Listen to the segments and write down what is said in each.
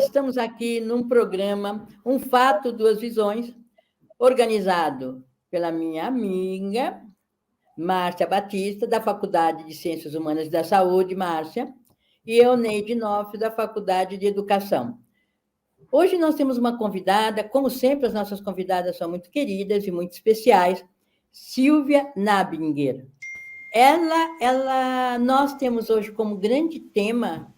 estamos aqui num programa, Um Fato, Duas Visões, organizado pela minha amiga Márcia Batista, da Faculdade de Ciências Humanas e da Saúde, Márcia, e eu, Neide Noff, da Faculdade de Educação. Hoje nós temos uma convidada, como sempre, as nossas convidadas são muito queridas e muito especiais, Silvia Nabinger. Nós temos hoje como grande tema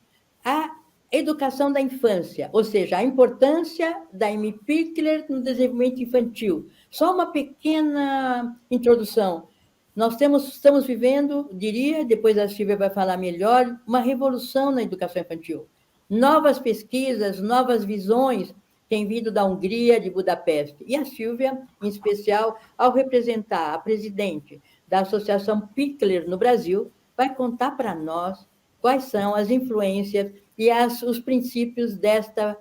a educação da infância, ou seja, a importância da Amy Pickler no desenvolvimento infantil. Só uma pequena introdução. Nós estamos vivendo, diria, depois a Silvia vai falar melhor, uma revolução na educação infantil. Novas pesquisas, novas visões têm vindo da Hungria, de Budapeste. E a Silvia, em especial, ao representar a presidente da Associação Pickler no Brasil, vai contar para nós quais são as influências e os princípios desta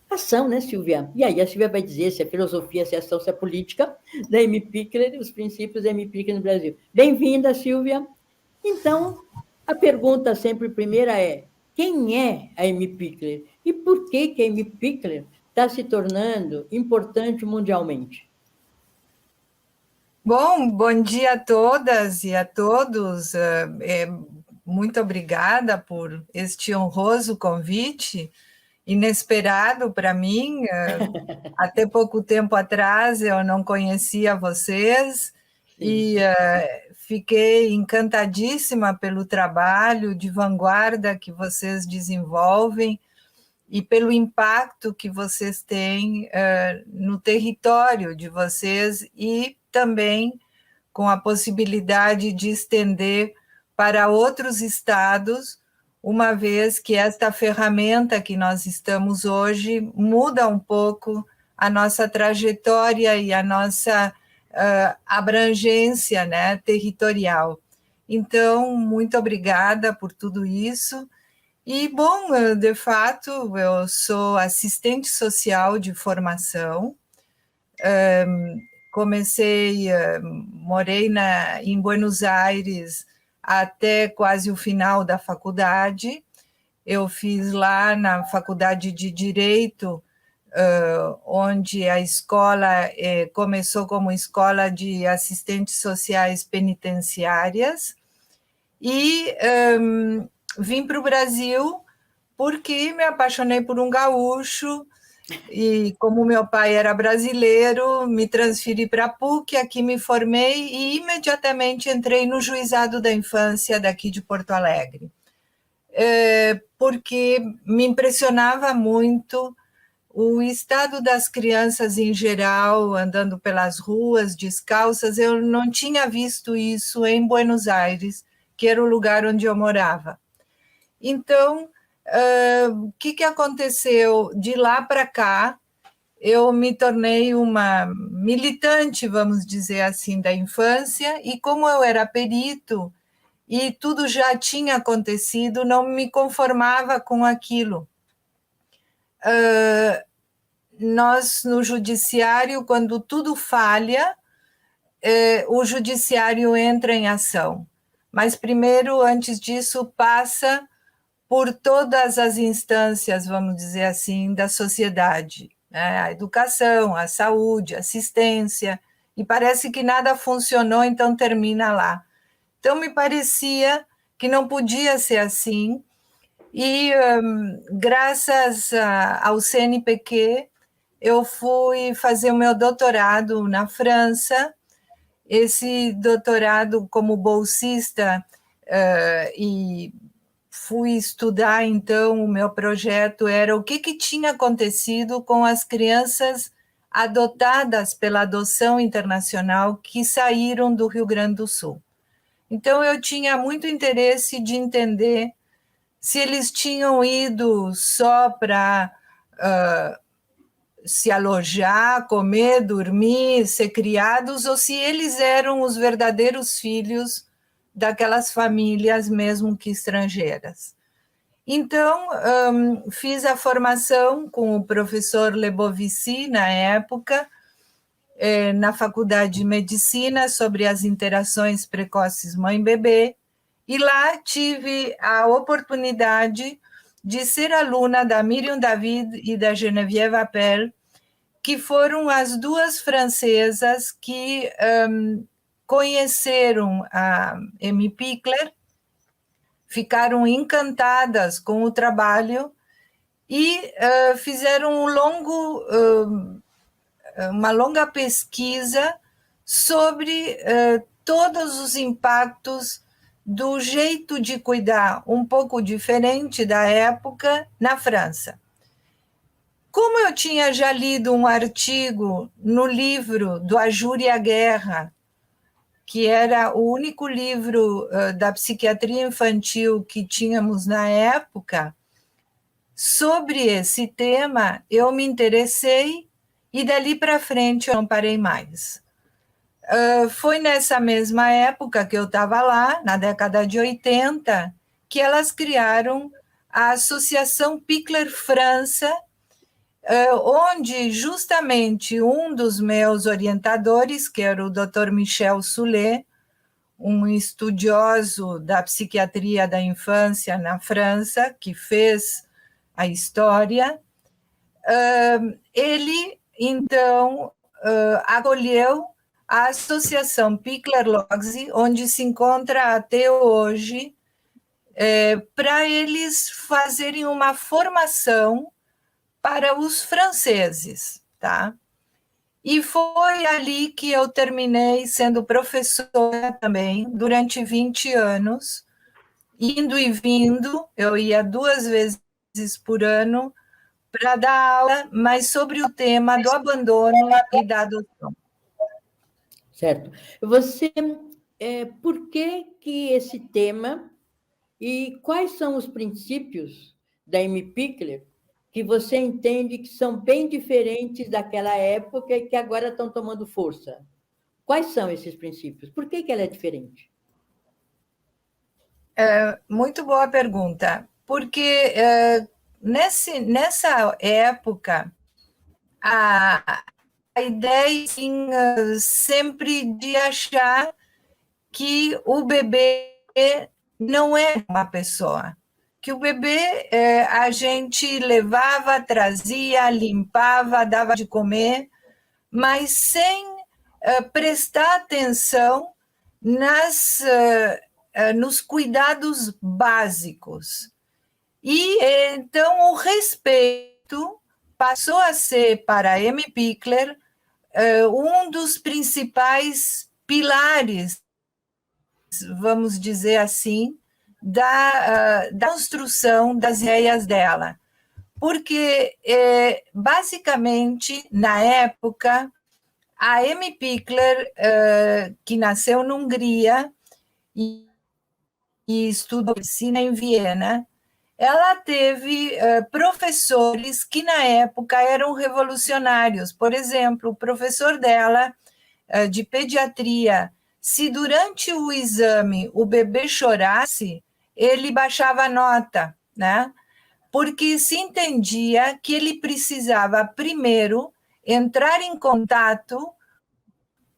ação, né, Silvia? E aí a Silvia vai dizer se é filosofia, se é ação, se é política da Amy Pickler, os princípios da Amy Pickler no Brasil. Bem-vinda, Silvia. Então, a pergunta sempre primeira é: quem é a Amy Pickler? E por que a Amy Pickler está se tornando importante mundialmente? Bom dia a todas e a todos. Muito obrigada por este honroso convite, inesperado para mim. Até pouco tempo atrás eu não conhecia vocês. Sim. E fiquei encantadíssima pelo trabalho de vanguarda que vocês desenvolvem e pelo impacto que vocês têm no território de vocês e também com a possibilidade de estender para outros estados, uma vez que esta ferramenta que nós estamos hoje muda um pouco a nossa trajetória e a nossa abrangência, né, territorial. Então, muito obrigada por tudo isso. E, bom, de fato, eu sou assistente social de formação. Morei em Buenos Aires até quase o final da faculdade. Eu fiz lá na Faculdade de Direito, onde a escola começou como escola de assistentes sociais penitenciárias, e vim para o Brasil porque me apaixonei por um gaúcho, e como meu pai era brasileiro, me transferi para a PUC, aqui me formei e imediatamente entrei no Juizado da Infância daqui de Porto Alegre, porque me impressionava muito o estado das crianças em geral, andando pelas ruas, descalças. Eu não tinha visto isso em Buenos Aires, que era o lugar onde eu morava. Então, o que aconteceu? De lá para cá, eu me tornei uma militante, vamos dizer assim, da infância, e como eu era perito e tudo já tinha acontecido, não me conformava com aquilo. Nós, no judiciário, quando tudo falha, o judiciário entra em ação. Mas primeiro, antes disso, passa por todas as instâncias, vamos dizer assim, da sociedade, né? A educação, a saúde, a assistência, e parece que nada funcionou, então termina lá. Então me parecia que não podia ser assim, e graças ao CNPq, eu fui fazer o meu doutorado na França. Esse doutorado como bolsista, e fui estudar, então, o meu projeto era o que tinha acontecido com as crianças adotadas pela adoção internacional que saíram do Rio Grande do Sul. Então, eu tinha muito interesse de entender se eles tinham ido só para se alojar, comer, dormir, ser criados, ou se eles eram os verdadeiros filhos daquelas famílias, mesmo que estrangeiras. Então, fiz a formação com o professor Lebovici, na época, na Faculdade de Medicina, sobre as interações precoces mãe-bebê, e lá tive a oportunidade de ser aluna da Miriam David e da Geneviève Appel, que foram as duas francesas que conheceram a Amy Pickler, ficaram encantadas com o trabalho e fizeram uma longa pesquisa sobre todos os impactos do jeito de cuidar um pouco diferente da época na França. Como eu tinha já lido um artigo no livro do A Júri e a Guerra, que era o único livro da psiquiatria infantil que tínhamos na época, sobre esse tema, eu me interessei e dali para frente eu não parei mais. Foi nessa mesma época que eu estava lá, na década de 80, que elas criaram a Associação Pickler França, onde justamente um dos meus orientadores, que era o Dr. Michel Soulet, um estudioso da psiquiatria da infância na França, que fez a história, ele, então, acolheu a Associação Pickler-Logzi, onde se encontra até hoje, para eles fazerem uma formação para os franceses, tá? E foi ali que eu terminei sendo professora também, durante 20 anos, indo e vindo, eu ia 2 vezes por ano para dar aula, mas sobre o tema do abandono e da adoção. Certo. Você, por que esse tema e quais são os princípios da Amy Pickler que você entende que são bem diferentes daquela época e que agora estão tomando força? Quais são esses princípios? Por que ela é diferente? Muito boa pergunta, porque nessa época a ideia sempre de achar que o bebê não é uma pessoa, que o bebê a gente levava, trazia, limpava, dava de comer, mas sem prestar atenção nos cuidados básicos. E então o respeito passou a ser, para Amy Pickler, um dos principais pilares, vamos dizer assim, da construção das ideias dela. Porque, basicamente, na época, a Amy Pickler, que nasceu na Hungria e estudou medicina em Viena, ela teve professores que, na época, eram revolucionários. Por exemplo, o professor dela, de pediatria, se durante o exame o bebê chorasse, ele baixava a nota, né? Porque se entendia que ele precisava, primeiro, entrar em contato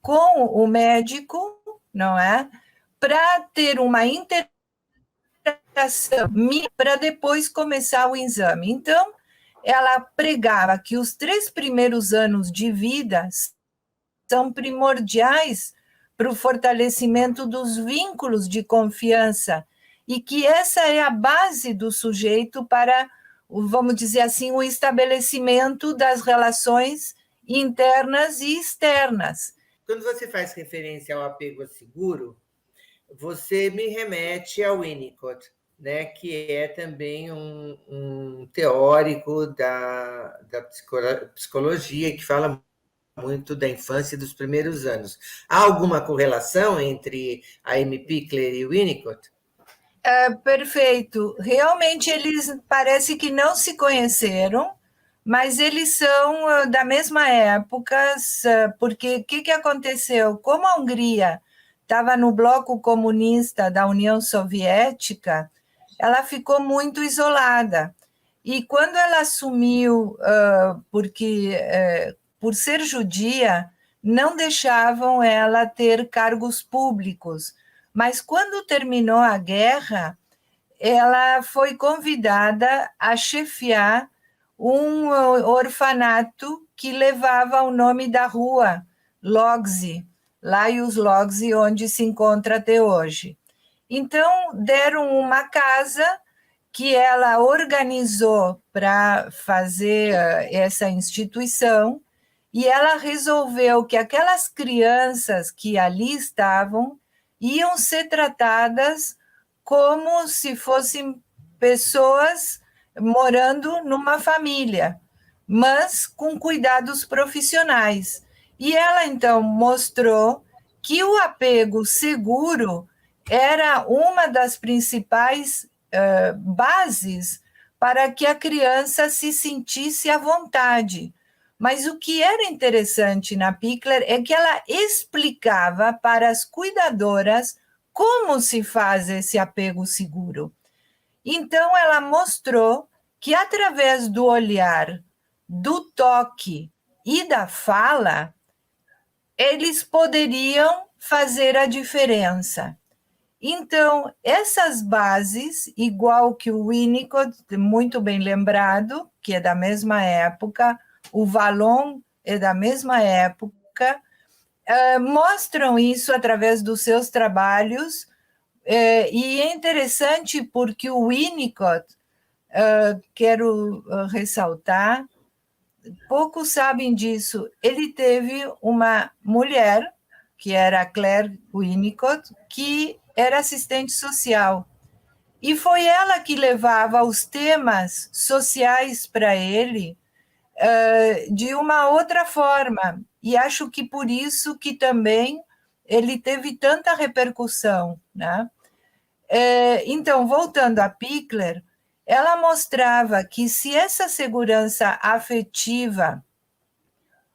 com o médico, não é? Para ter uma interação, para depois começar o exame. Então, ela pregava que os 3 primeiros anos de vida são primordiais para o fortalecimento dos vínculos de confiança e que essa é a base do sujeito para, vamos dizer assim, o estabelecimento das relações internas e externas. Quando você faz referência ao apego seguro, você me remete ao Winnicott, né, que é também um teórico da psicologia que fala muito da infância e dos primeiros anos. Há alguma correlação entre a Amy Pickler e o Winnicott? Perfeito. Realmente eles parece que não se conheceram, mas eles são da mesma época, porque o que aconteceu? Como a Hungria estava no bloco comunista da União Soviética, ela ficou muito isolada. E quando ela assumiu, por ser judia, não deixavam ela ter cargos públicos. Mas quando terminou a guerra, ela foi convidada a chefiar um orfanato que levava o nome da rua, Logsy, Laius Logsy, onde se encontra até hoje. Então, deram uma casa que ela organizou para fazer essa instituição, e ela resolveu que aquelas crianças que ali estavam iam ser tratadas como se fossem pessoas morando numa família, mas com cuidados profissionais. E ela, então, mostrou que o apego seguro era uma das principais bases para que a criança se sentisse à vontade. Mas o que era interessante na Pickler é que ela explicava para as cuidadoras como se faz esse apego seguro. Então, ela mostrou que, através do olhar, do toque e da fala, eles poderiam fazer a diferença. Então, essas bases, igual que o Winnicott, muito bem lembrado, que é da mesma época, o Vallon é da mesma época, mostram isso através dos seus trabalhos, e é interessante porque o Winnicott, quero ressaltar, poucos sabem disso, ele teve uma mulher, que era a Claire Winnicott, que era assistente social. E foi ela que levava os temas sociais para ele de uma outra forma. E acho que por isso que também ele teve tanta repercussão, né? Então, voltando a Pickler, ela mostrava que se essa segurança afetiva,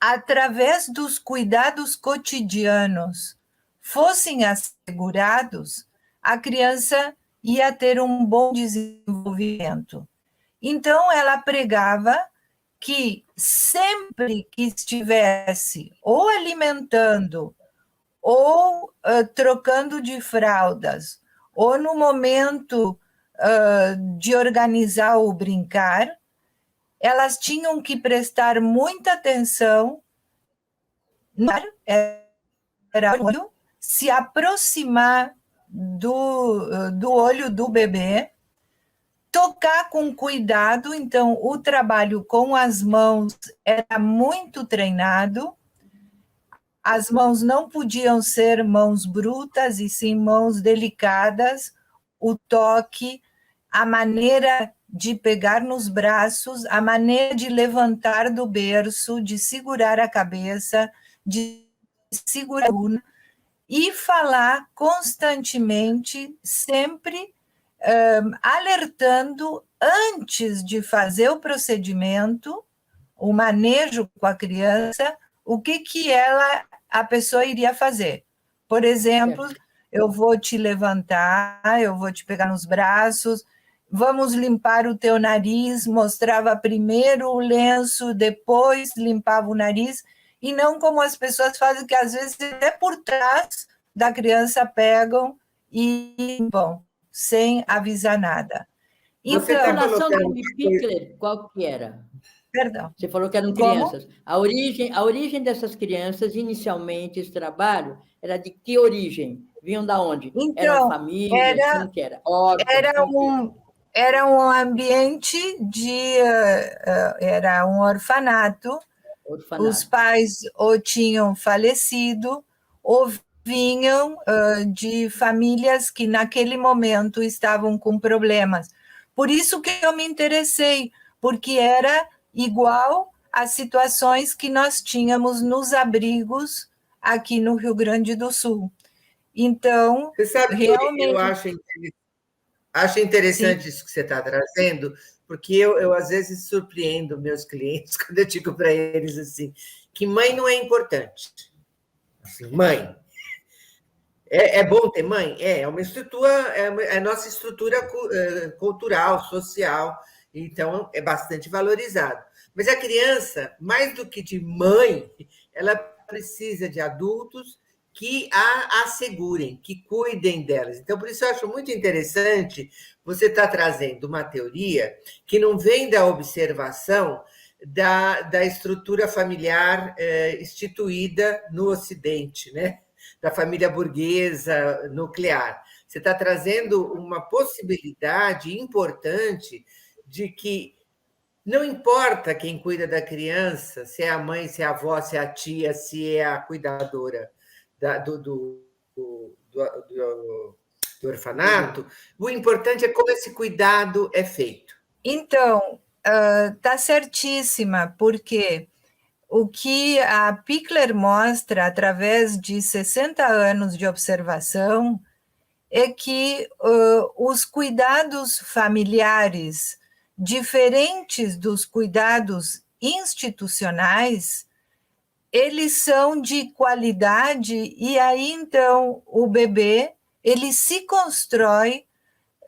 através dos cuidados cotidianos, fossem assegurados, a criança ia ter um bom desenvolvimento. Então, ela pregava que sempre que estivesse ou alimentando, ou trocando de fraldas, ou no momento de organizar ou brincar, elas tinham que prestar muita atenção, era o olho, se aproximar do olho do bebê, tocar com cuidado. Então, o trabalho com as mãos era muito treinado. As mãos não podiam ser mãos brutas, e sim mãos delicadas. O toque, a maneira de pegar nos braços, a maneira de levantar do berço, de segurar a cabeça, de segurar a urna, e falar constantemente, sempre alertando antes de fazer o procedimento, o manejo com a criança, o que a pessoa iria fazer. Por exemplo, eu vou te levantar, eu vou te pegar nos braços, vamos limpar o teu nariz, mostrava primeiro o lenço, depois limpava o nariz, e não como as pessoas fazem, que às vezes até por trás da criança pegam e limpam, sem avisar nada. Então, a população do Pickler, qual que era? Perdão. Você falou que eram crianças. A origem dessas crianças, inicialmente, esse trabalho, era de que origem? Vinham da onde? Então, eram famílias? Como que era? Era um ambiente era um orfanato. Os pais ou tinham falecido, ou vinham de famílias que naquele momento estavam com problemas. Por isso que eu me interessei, porque era igual às situações que nós tínhamos nos abrigos aqui no Rio Grande do Sul. Então, você sabe, realmente... eu acho interessante isso que você está trazendo, porque eu às vezes surpreendo meus clientes quando eu digo para eles assim, que mãe não é importante. Assim, mãe, é bom ter mãe? É uma estrutura, é a nossa estrutura cultural, social, então é bastante valorizado. Mas a criança, mais do que de mãe, ela precisa de adultos que a assegurem, que cuidem delas. Então, por isso eu acho muito interessante você estar trazendo uma teoria que não vem da observação da estrutura familiar instituída no Ocidente, né? Da família burguesa nuclear. Você está trazendo uma possibilidade importante de que não importa quem cuida da criança, se é a mãe, se é a avó, se é a tia, se é a cuidadora do orfanato, o importante é como esse cuidado é feito. Então, está certíssima, porque o que a Pichler mostra através de 60 anos de observação é que os cuidados familiares, diferentes dos cuidados institucionais, eles são de qualidade, e aí, então, o bebê, ele se constrói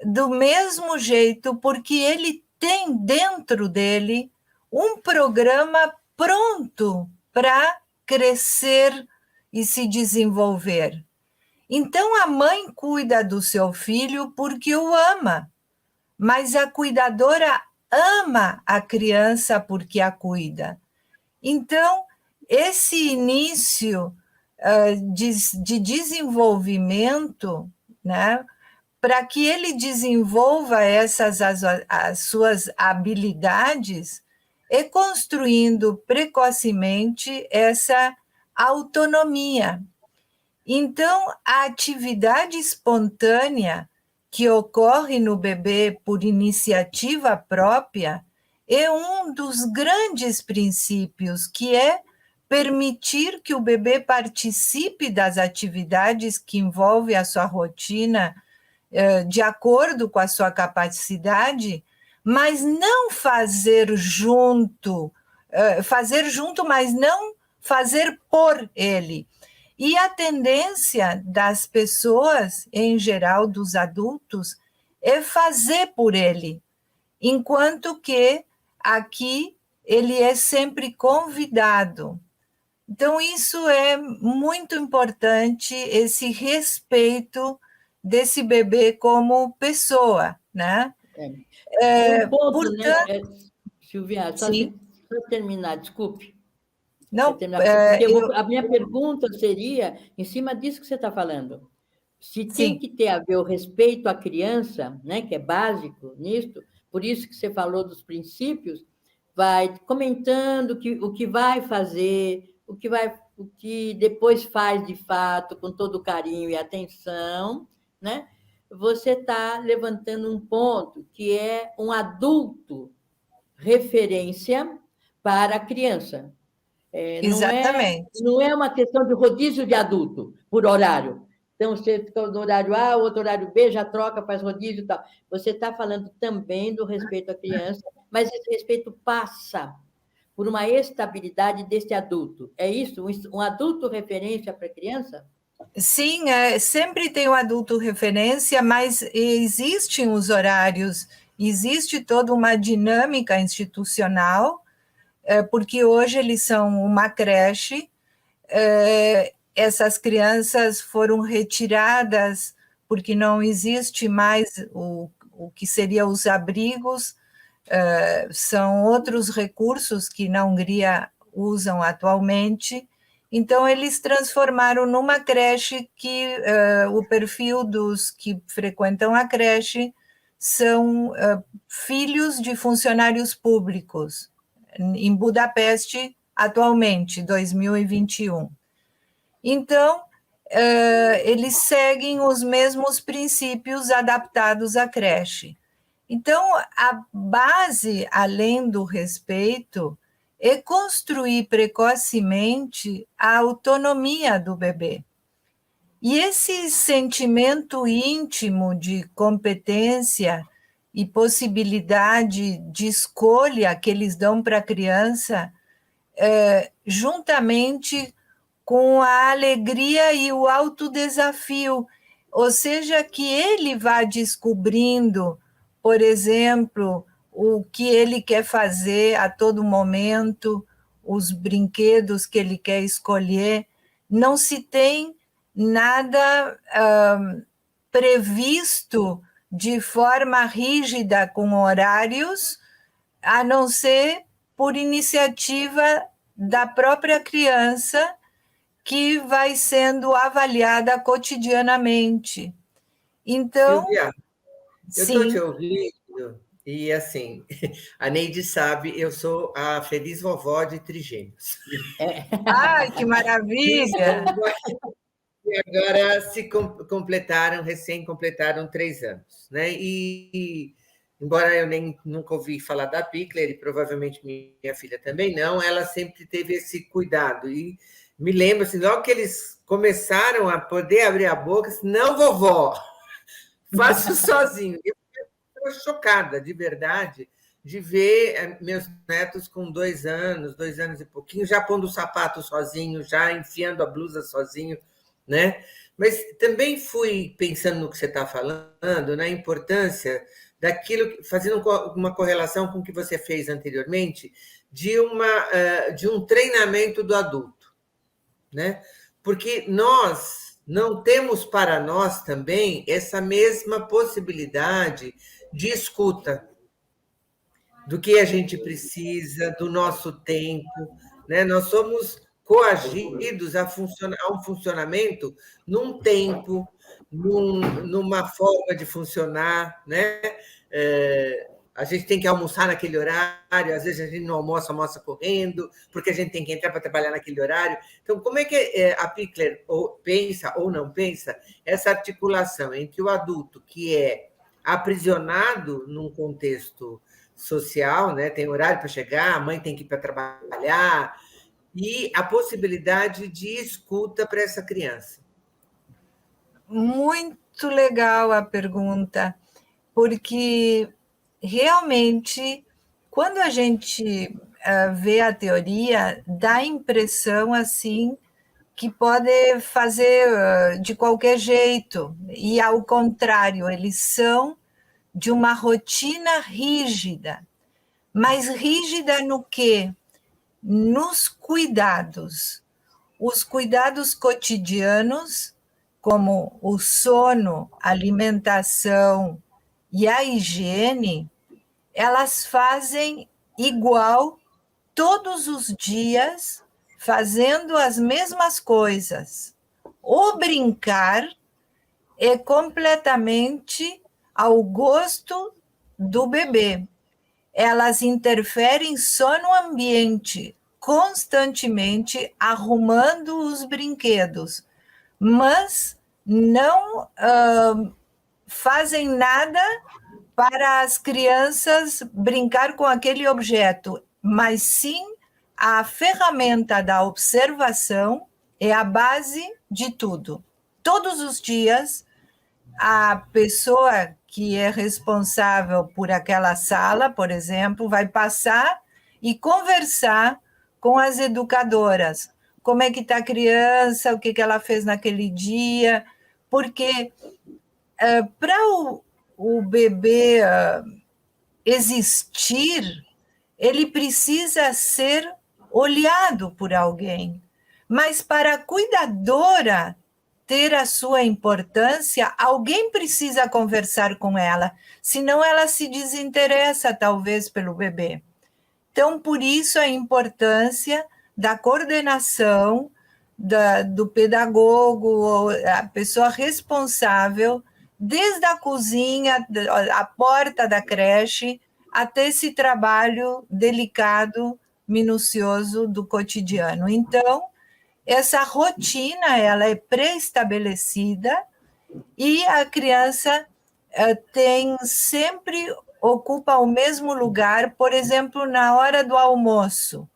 do mesmo jeito, porque ele tem dentro dele um programa pronto para crescer e se desenvolver. Então, a mãe cuida do seu filho porque o ama, mas a cuidadora ama a criança porque a cuida. Então, esse início de desenvolvimento, né, para que ele desenvolva as suas habilidades, é construindo precocemente essa autonomia. Então, a atividade espontânea que ocorre no bebê por iniciativa própria é um dos grandes princípios, que é permitir que o bebê participe das atividades que envolvem a sua rotina de acordo com a sua capacidade, mas não fazer junto, mas não fazer por ele. E a tendência das pessoas, em geral, dos adultos, é fazer por ele, enquanto que aqui ele é sempre convidado. Então, isso é muito importante, esse respeito desse bebê como pessoa, né? Um ponto, portanto, né, Silvia, só terminar, desculpe. Não, a minha pergunta seria, em cima disso que você está falando, se tem que ter a ver o respeito à criança, né, que é básico nisso, por isso que você falou dos princípios, vai comentando o que vai fazer, o que depois faz de fato, com todo carinho e atenção, né? Você está levantando um ponto que é um adulto referência para a criança. Exatamente. Não é uma questão de rodízio de adulto, por horário. Então, você fica no horário A, outro horário B, já troca, faz rodízio e tal. Você está falando também do respeito à criança, mas esse respeito passa por uma estabilidade desse adulto. É isso? Um adulto referência para a criança? Sim, sempre tem um adulto referência, mas existem os horários, existe toda uma dinâmica institucional, porque hoje eles são uma creche, essas crianças foram retiradas porque não existe mais o que seriam os abrigos, são outros recursos que na Hungria usam atualmente. Então, eles transformaram numa creche que o perfil dos que frequentam a creche são filhos de funcionários públicos, em Budapeste, atualmente, 2021. Então, eles seguem os mesmos princípios adaptados à creche. Então, a base, além do respeito, é construir precocemente a autonomia do bebê. E esse sentimento íntimo de competência e possibilidade de escolha que eles dão para a criança, juntamente com a alegria e o autodesafio, ou seja, que ele vá descobrindo, por exemplo, o que ele quer fazer a todo momento, os brinquedos que ele quer escolher. Não se tem nada previsto de forma rígida com horários, a não ser por iniciativa da própria criança, que vai sendo avaliada cotidianamente. Então, Silvia, eu estou sim. te ouvindo e, assim, a Neide sabe, eu sou a feliz vovó de trigêmeos. Ai, que maravilha! E agora recém completaram 3 anos, né? Embora eu nunca ouvi falar da Pickler, e provavelmente minha filha também não, ela sempre teve esse cuidado. E me lembro, assim, logo que eles começaram a poder abrir a boca, assim, não, vovó, faço sozinho. Eu estou chocada, de verdade, de ver meus netos com 2 anos e pouquinho, já pondo o sapato sozinho, já enfiando a blusa sozinho, né? Mas também fui pensando no que você está falando, na importância daquilo, fazendo uma correlação com o que você fez anteriormente, de um treinamento do adulto, né? Porque nós não temos para nós também essa mesma possibilidade de escuta do que a gente precisa, do nosso tempo, né? Nós somos coagidos a um funcionamento num tempo, numa forma de funcionar, né? A gente tem que almoçar naquele horário, às vezes a gente não almoça, almoça correndo, porque a gente tem que entrar para trabalhar naquele horário. Então, como é que a Pickler pensa ou não pensa essa articulação entre o adulto, que é aprisionado num contexto social, né? Tem horário para chegar, a mãe tem que ir para trabalhar, e a possibilidade de escuta para essa criança? Muito legal a pergunta, porque realmente, quando a gente vê a teoria, dá a impressão assim que pode fazer de qualquer jeito, e ao contrário, eles são de uma rotina rígida. Mas rígida no quê? Nos cuidados. Os cuidados cotidianos, como o sono, alimentação e a higiene, elas fazem igual todos os dias, fazendo as mesmas coisas. O brincar é completamente ao gosto do bebê. Elas interferem só no ambiente, constantemente arrumando os brinquedos, mas não fazem nada para as crianças brincar com aquele objeto, mas sim a ferramenta da observação é a base de tudo. Todos os dias, a pessoa que é responsável por aquela sala, por exemplo, vai passar e conversar com as educadoras. Como é que está a criança, o que ela fez naquele dia, porque para o bebê existir, ele precisa ser olhado por alguém. Mas para a cuidadora ter a sua importância, alguém precisa conversar com ela, senão ela se desinteressa, talvez, pelo bebê. Então, por isso a importância da coordenação do pedagogo, a pessoa responsável, desde a cozinha, a porta da creche, até esse trabalho delicado, minucioso do cotidiano. Então, essa rotina ela é pré-estabelecida e a criança sempre ocupa o mesmo lugar, por exemplo, na hora do almoço.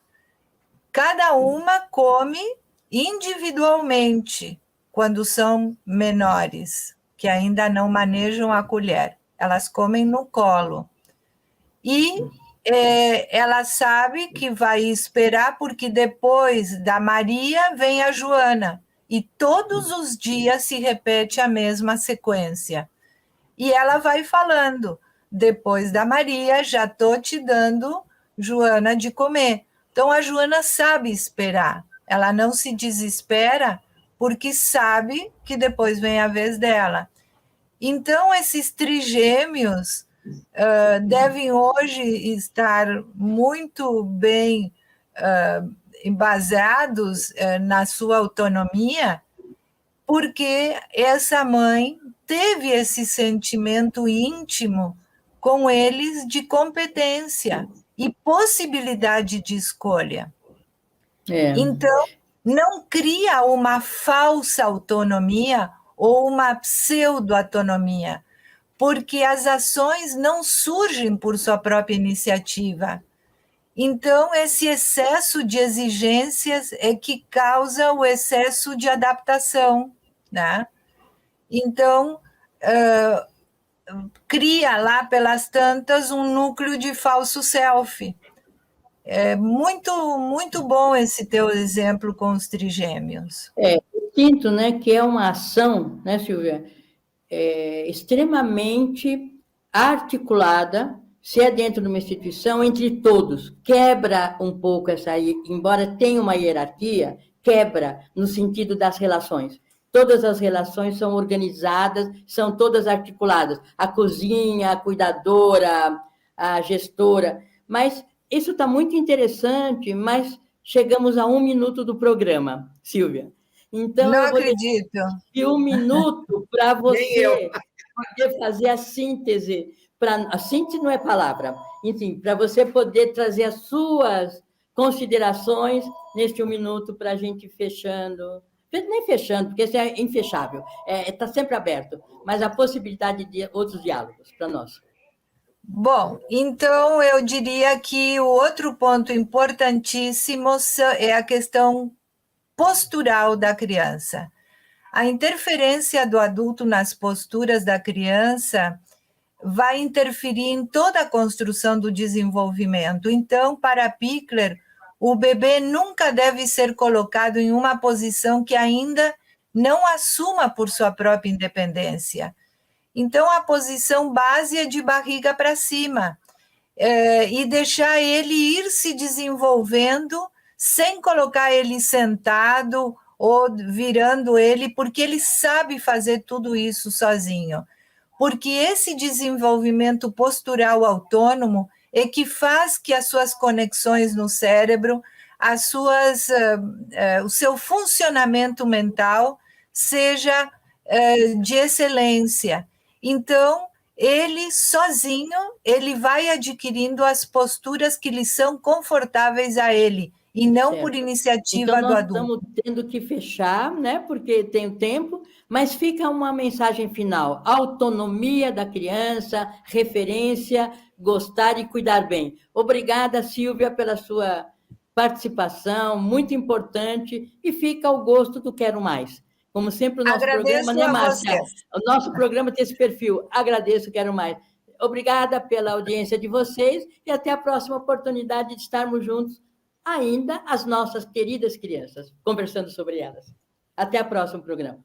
Cada uma come individualmente, quando são menores, que ainda não manejam a colher. Elas comem no colo. E ela sabe que vai esperar, porque depois da Maria vem a Joana. E todos os dias se repete a mesma sequência. E ela vai falando, depois da Maria, já estou te dando, Joana, de comer. Então, a Joana sabe esperar. Ela não se desespera, porque sabe que depois vem a vez dela. Então, esses trigêmeos devem hoje estar muito bem embasados na sua autonomia, porque essa mãe teve esse sentimento íntimo com eles de competência e possibilidade de escolha. Então, não cria uma falsa autonomia ou uma pseudo-autonomia, porque as ações não surgem por sua própria iniciativa. Então, esse excesso de exigências é que causa o excesso de adaptação, né? Então, cria lá pelas tantas um núcleo de falso self. É muito, muito bom esse teu exemplo com os trigêmeos. Eu sinto, né, que é uma ação, né, Silvia, extremamente articulada, se é dentro de uma instituição, entre todos. Quebra um pouco essa, embora tenha uma hierarquia, quebra no sentido das relações. Todas as relações são organizadas, são todas articuladas. A cozinha, a cuidadora, a gestora. Mas isso está muito interessante, mas chegamos a 1 minuto do programa, Silvia. Então, não eu vou acredito. de 1 minuto para você poder fazer a síntese. A síntese não é palavra. Enfim, para você poder trazer as suas considerações neste 1 minuto para a gente fechando. Nem fechando, porque isso é infechável. Está sempre aberto. Mas a possibilidade de outros diálogos para nós. Bom, então eu diria que o outro ponto importantíssimo é a questão postural da criança. A interferência do adulto nas posturas da criança vai interferir em toda a construção do desenvolvimento. Então, para Pichler, o bebê nunca deve ser colocado em uma posição que ainda não assuma por sua própria independência. Então, a posição base é de barriga para cima, e deixar ele ir se desenvolvendo sem colocar ele sentado ou virando ele, porque ele sabe fazer tudo isso sozinho. Porque esse desenvolvimento postural autônomo é que faz que as suas conexões no cérebro, o seu funcionamento mental seja de excelência. Então, ele sozinho, ele vai adquirindo as posturas que lhe são confortáveis a ele, e não por iniciativa então, do adulto. Estamos tendo que fechar, né? Porque tem o tempo, mas fica uma mensagem final: autonomia da criança, referência, gostar e cuidar bem. Obrigada, Silvia, pela sua participação, muito importante, e fica ao gosto do Quero Mais. Como sempre, o nosso programa, né, Márcia? O nosso programa tem esse perfil. Agradeço, Quero Mais. Obrigada pela audiência de vocês e até a próxima oportunidade de estarmos juntos, ainda as nossas queridas crianças, conversando sobre elas. Até o próximo programa.